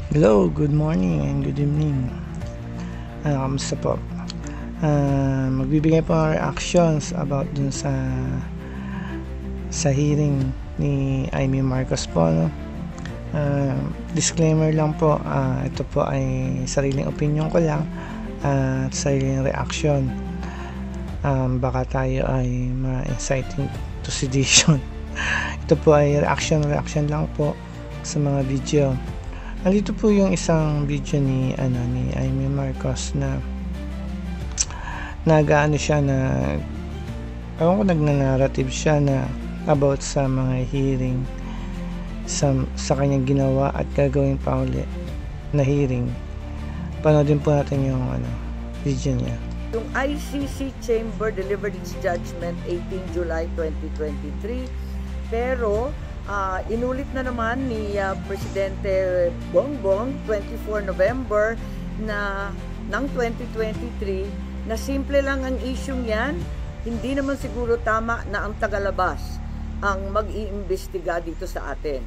Hello, good morning and good evening. Kamusta po? Magbibigay po ng reactions about dun sa hearing ni Amy Marcos po, no? Disclaimer lang po, ito po ay sariling opinion ko lang at sariling reaction. Baka tayo ay ma-inciting to sedition. Ito po ay reaction lang po sa mga video. Nandito po yung isang video ni Amy Marcos na siya na nagnanarrative siya na about sa mga hearing sa kanyang ginawa at gagawin pa ulit na hearing. Panoodin po natin yung video niya. Yung ICC Chamber delivered its judgment 18 July 2023, pero inulit na naman ni Presidente Bongbong 24 November ng 2023 na simple lang ang isyung yan. Hindi naman siguro tama na ang tagalabas ang mag-iimbestiga dito sa atin.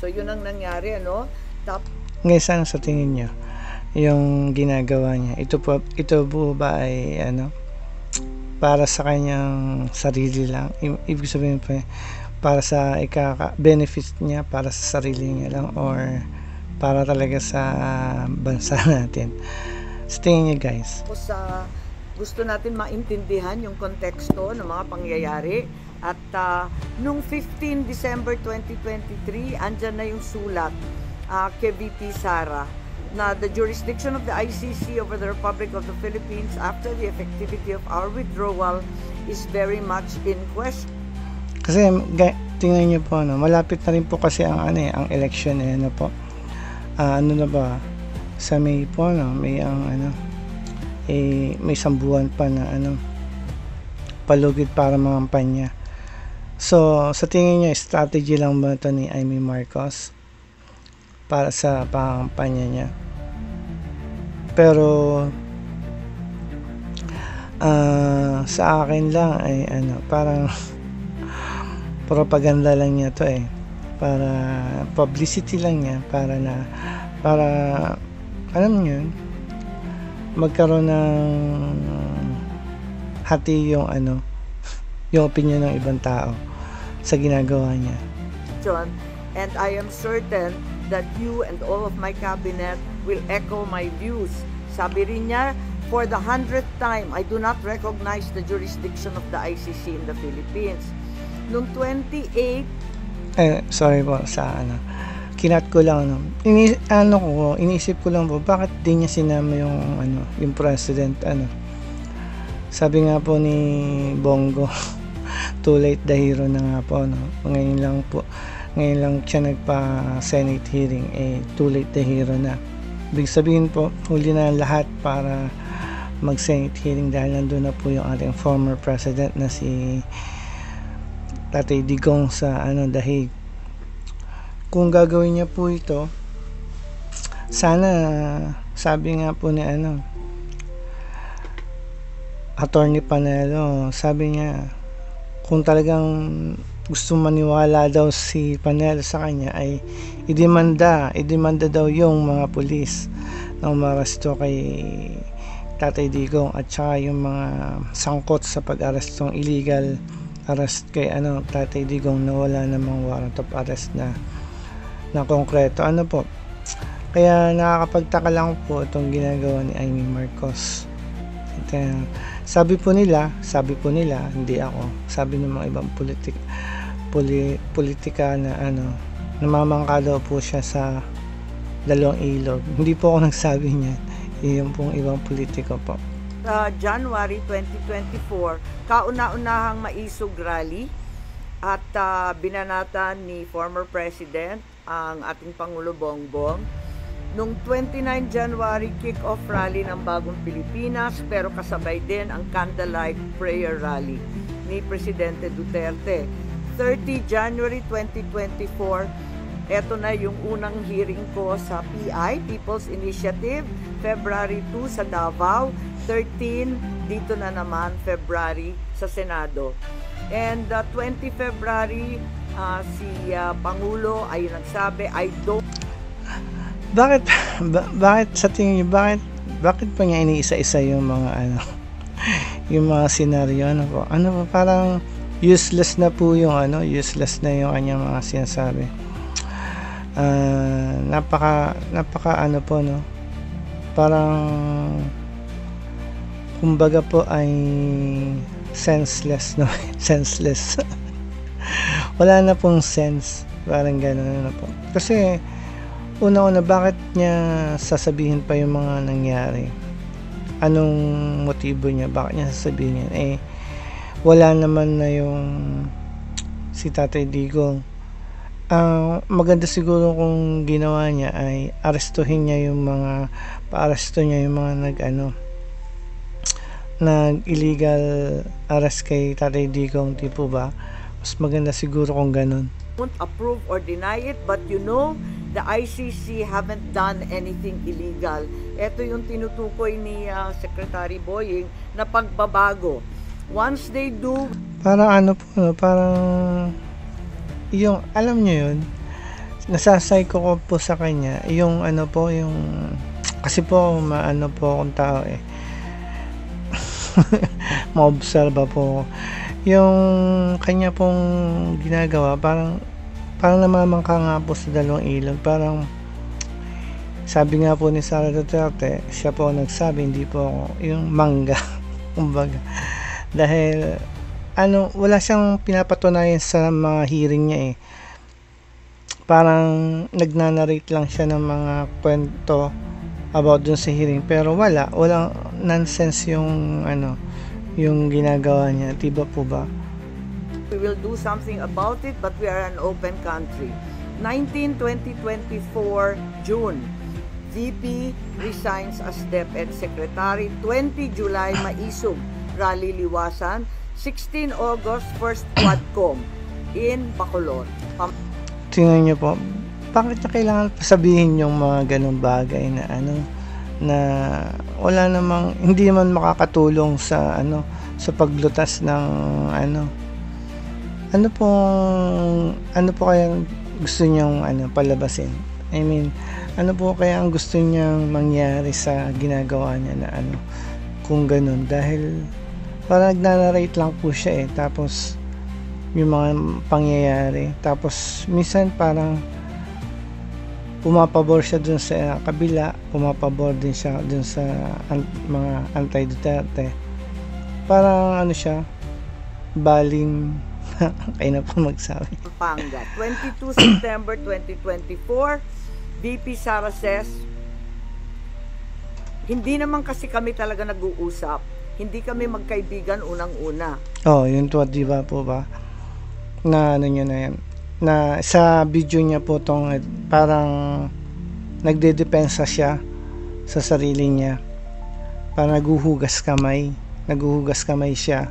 So yun ang nangyari, ano? Ngayon, saan sa tingin niyo yung ginagawa niya? Ito po ba ay para sa kanyang sarili lang? Ibig sabihin pa para sa benefit niya, para sa sarili niya lang, or para talaga sa bansa natin? Sa tingin niyo, guys? Gusto natin maintindihan yung konteksto ng mga pangyayari. At nung 15 December 2023, andyan na yung sulat kay VP Sara na the jurisdiction of the ICC over the Republic of the Philippines after the effectivity of our withdrawal is very much in question. Kasi tingnan niyo po, malapit na rin po kasi ang election po. Ano na ba? Sa May po, may may isang buwan pa na palugid para mga kampanya. So, sa tingin niyo, strategy lang ba ito ni Amy Marcos para sa pangkampanya niya? Pero sa akin lang ay parang propaganda lang niya to para publicity lang niya, para alam niyo magkaroon ng hati yung yung opinion ng ibang tao sa ginagawa niya. John, and I am certain that you and all of my cabinet will echo my views. Sabi rin niya, for the 100th time, I do not recognize the jurisdiction of the ICC in the Philippines. Noong 28... sorry po sa kinat ko lang, iniisip ko lang po, bakit di niya sinama yung president, sabi nga po ni Bongo, too late the hero na nga po, ngayon lang siya nagpa-Senate hearing, too late the hero na. Ibig sabihin po, huli na lahat para mag-Senate hearing dahil nandun na po yung ating former president na si Tatay Digong sa dahig. Kung gagawin niya po ito, sana, sabi nga po ni Attorney Panelo, sabi niya, kung talagang gusto maniwala daw si Panelo sa kanya, ay idemanda daw yung mga pulis na umaresto kay Tatay Digong at saka yung mga sangkot sa pag-arestong illegal arrest kay Tatay Digong na wala namang warrant of arrest na konkreto. Po, kaya nakakapagtaka lang po itong ginagawa ni Amy Marcos. Sabi po nila, hindi ako, sabi ng mga ibang politika na namamangka daw po siya sa dalawang ilog. Hindi po ako nagsabi niyan, yung pong ibang politiko po. January 2024, kauna-unahang maisog rally at binanatan ni former President ang ating Pangulo Bongbong. Noong 29 January, kick-off rally ng Bagong Pilipinas, pero kasabay din ang candlelight prayer rally ni Presidente Duterte. 30 January 2024, eto na yung unang hearing ko sa PI, People's Initiative, February 2 sa Davao, 13 dito na naman February sa Senado. And 20 February, si Pangulo ay nagsabi, Bakit bakit sa tingin niyo, bakit pa niya iniisa-isa yung mga ano, yung mga senaryo, ano po? Ano po, parang useless na po yung ano, useless na yung kanyang mga sinasabi. Napaka ano po, no? Parang kumbaga po ay senseless, no? Senseless. Wala na pong sense. Parang gano'n na po. Kasi una-una, bakit niya sasabihin pa yung mga nangyari? Anong motibo niya? Bakit niya sasabihin yan? Eh, wala naman na yung si Tatay Digong. Maganda siguro kung ginawa niya ay arestuhin niya yung mga, paaresto niya yung mga nag-illegal arrest kay Tatay Digong, di po ba? Mas maganda siguro kung ganun. Won't approve or deny it, but you know, the ICC haven't done anything illegal. Ito yung tinutukoy ni Secretary Boying na pagbabago. Once they do, Parang ano po, no? Parang yung, alam nyo yun, nasasayko ko po sa kanya, yung ano po, yung, kasi po, maano po akong tao eh. Maobserba po. Yung kanya pong ginagawa, parang namamangka nga po sa dalawang ilog. Parang sabi nga po ni Sara Duterte, siya po nagsabi, hindi po ako yung mangga. Kumbaga, dahil ano, wala siyang pinapatunayan sa mga hearing niya eh. Parang nagnanarrate lang siya ng mga kwento about dun sa hearing, pero walang nonsense yung ano, yung ginagawa niya, diba po ba? we will do something about it, but we are an open country. 2024 June, VP resigns as DepEd Secretary. 20 July, Maisog, Rally Liwasan. 16 August, first Quadcom in Bacolod. Tingnan niyo po, bakit niya kailangan sabihin yung mga ganong bagay na ano, na wala namang, hindi naman makakatulong sa ano, sa paglutas ng ano po kaya gusto niyang palabasin? I mean, ano po kaya ang gusto niyang mangyari sa ginagawa niya na ano, kung ganun? Dahil parang nagnanarrate lang po siya eh, tapos yung mga pangyayari, tapos minsan parang pumapabor siya dun sa kabila, pumapabor din siya dun sa mga anti-Duterte. Parang ano siya, baling kayo na po magsabi. Pampanga, 22 September 2024, VP Sara says, hindi naman kasi kami talaga nag-uusap. Hindi kami magkaibigan unang-una. Oh, yun to, di ba po ba? Na ano niya na yan. Na sa video niya po tong parang nagdedepensa siya sa sarili niya. Parang naguhugas kamay siya.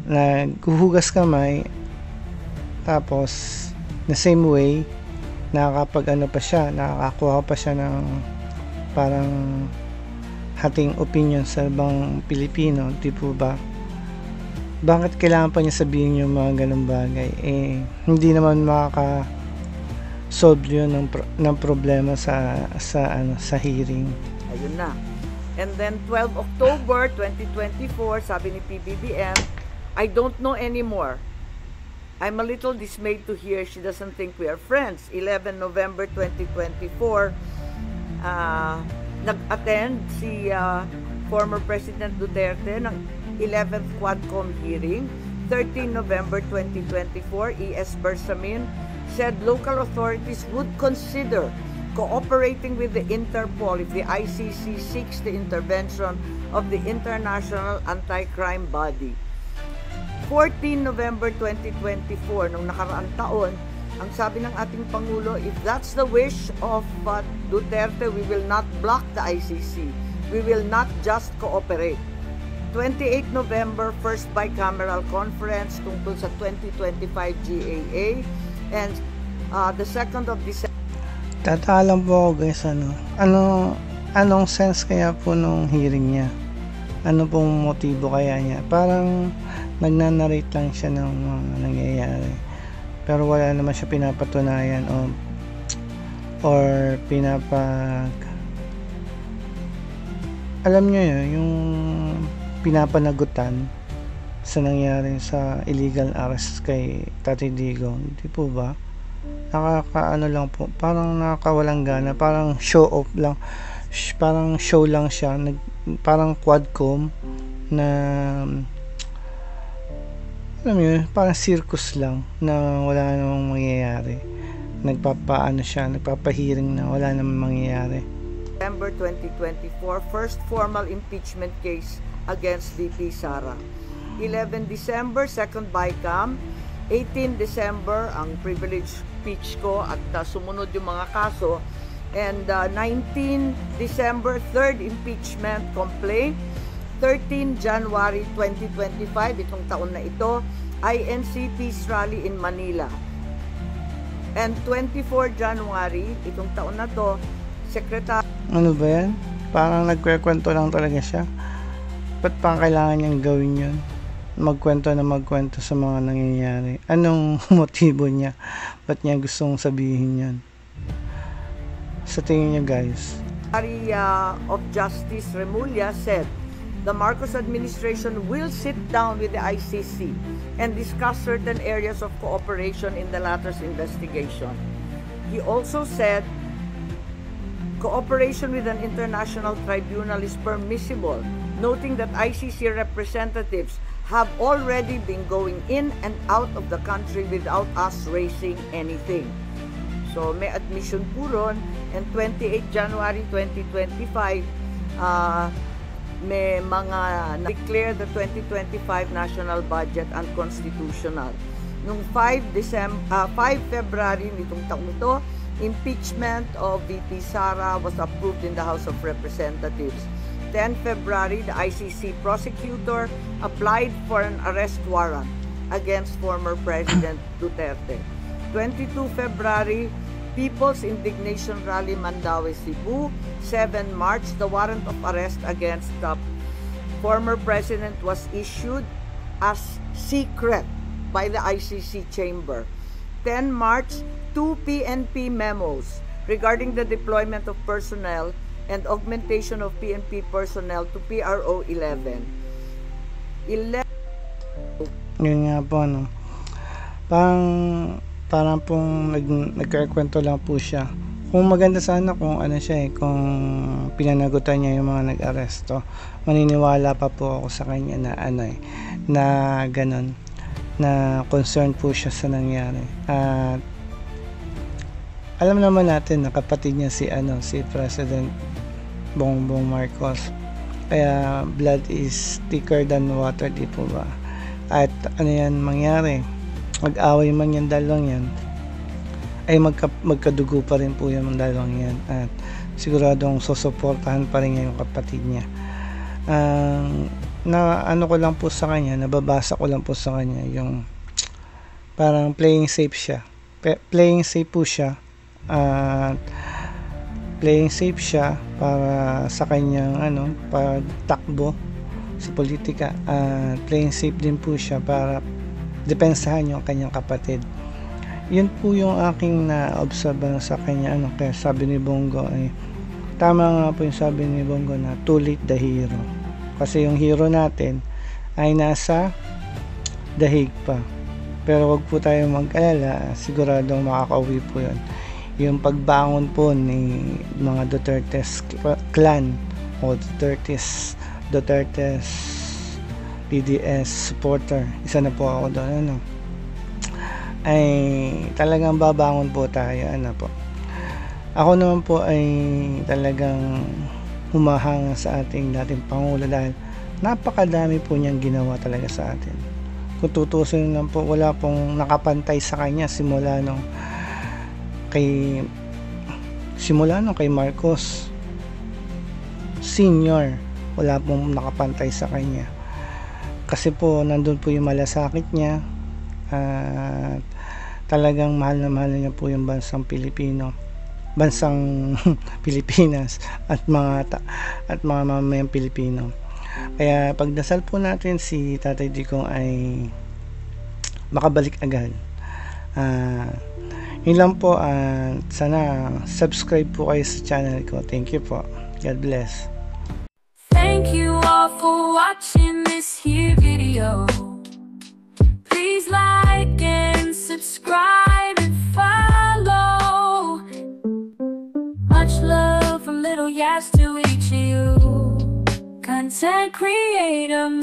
Naghuhugas kamay, tapos the same way nakakakuha pa siya ng parang hating opinion sa ibang Pilipino, di po ba? Bakit kailangan pa niya sabihin yung mga ganung bagay? Eh, hindi naman makaka-solve yun ng problema sa hearing. Ayun na. And then 12 October 2024, sabi ni PBBM, I don't know anymore. I'm a little dismayed to hear she doesn't think we are friends. 11 November 2024, nag-attend si former President Duterte ng 11th Quadcom hearing. 13 November 2024, E.S. Bersamin said local authorities would consider cooperating with the Interpol if the ICC seeks the intervention of the International Anti-Crime Body. 14 November 2024, nung nakaraang taon, ang sabi ng ating Pangulo, if that's the wish of Duterte, we will not block the ICC. We will not just cooperate. 28 November, first bicameral conference tungkol sa 2025 GAA. And the 2nd of December. Tataalam po ako guys, anong sense kaya po nung hearing niya? Ano pong motibo kaya niya? Parang nagnanarrate lang siya ng mga nangyayari, pero wala naman siya pinapatunayan o or alam nyo yun, yung pinapanagutan sa nangyari sa illegal arrest kay Tatay Digong, di po ba? Nakakaano lang po, parang nakakawalang gana, parang show off lang, parang show lang siya, parang quadcom na alam mo yun, parang circus lang na wala namang mangyayari. Nagpapaano siya, nagpapahiring na wala namang mangyayari. December 2024, first formal impeachment case against VP Sara. 11 December, second BICAM. 18 December, ang privilege speech ko at sumunod yung mga kaso. And 19 December, third impeachment complaint. 13 January 2025, itong taon na ito, INC Peace Rally in Manila. And 24 January, itong taon na to, Secretary... Ano ba yan? Parang nagkwekwento lang talaga siya. Ba't pa kailangan niyang gawin yun? Magkwento sa mga nangyayari. Anong motibo niya? Ba't niya gustong sabihin yan? Sa tingin niyo guys? Secretary of Justice Remulla said, the Marcos administration will sit down with the ICC and discuss certain areas of cooperation in the latter's investigation. He also said cooperation with an international tribunal is permissible, noting that ICC representatives have already been going in and out of the country without us raising anything. So may admission po ron, and 28 January 2025, may mga declare the 2025 national budget unconstitutional. Nung 5 February nitong taong ito, impeachment of VP Sara was approved in the House of Representatives. 10 February, the ICC prosecutor applied for an arrest warrant against former President Duterte. 22 February, People's Indignation Rally Mandaue, Cebu. 7 March, the warrant of arrest against the former president was issued as secret by the ICC chamber. 10 March, 2 PNP memos regarding the deployment of personnel and augmentation of PNP personnel to PRO 11. Yun nga po, no? Parang pong nagkakwento lang po siya. Kung maganda sana kung ano siya kung pinanagutan niya yung mga nag-aresto, maniniwala pa po ako sa kanya na na ganon, na concerned po siya sa nangyari. At alam naman natin na kapatid niya si President Bongbong Marcos. Kaya blood is thicker than water, di po ba? At ano yan mangyari, mag-away man yan dalawang yan, ay magkadugo pa rin po yan ang dalawang yan, at siguradong susuportahan pa rin niya yung kapatid niya. Ano ko lang po sa kanya, nababasa ko lang po sa kanya yung parang playing safe po siya, at playing safe siya para sa kanyang pagtakbo sa politika, at playing safe din po siya para depensahan yung kanyang kapatid. Yun po yung aking na-observe sa kanya. Kaya sabi ni Bongo ay tama nga po yung sabi ni Bongo na too late the hero, kasi yung hero natin ay nasa dahig pa. Pero wag po tayo mag-alala, siguradong makakauwi po yun. Yung pagbangon po ni mga Duterte's clan o Duterte's PDS supporter, isa na po ako doon, ay talagang babangon po tayo. Ako naman po ay talagang humahanga sa ating dating Pangulo dahil napakadami po niyang ginawa talaga sa atin. Kung tutusin lang po, wala pong nakapantay sa kanya simula nung kay Marcos Senior, wala pong nakapantay sa kanya. Kasi po nandun po yung malasakit niya, at talagang mahal na niya po yung bansang Pilipinas at mga mamamayang Pilipino. Kaya pagdasal po natin si Tatay Digong ay makabalik agad. Yun lang po, sana subscribe po kayo sa channel ko. Thank you po. God bless. Thank you all for watching this here video. Please like and subscribe and follow. Much love from Little Yas to each of you. Content creator,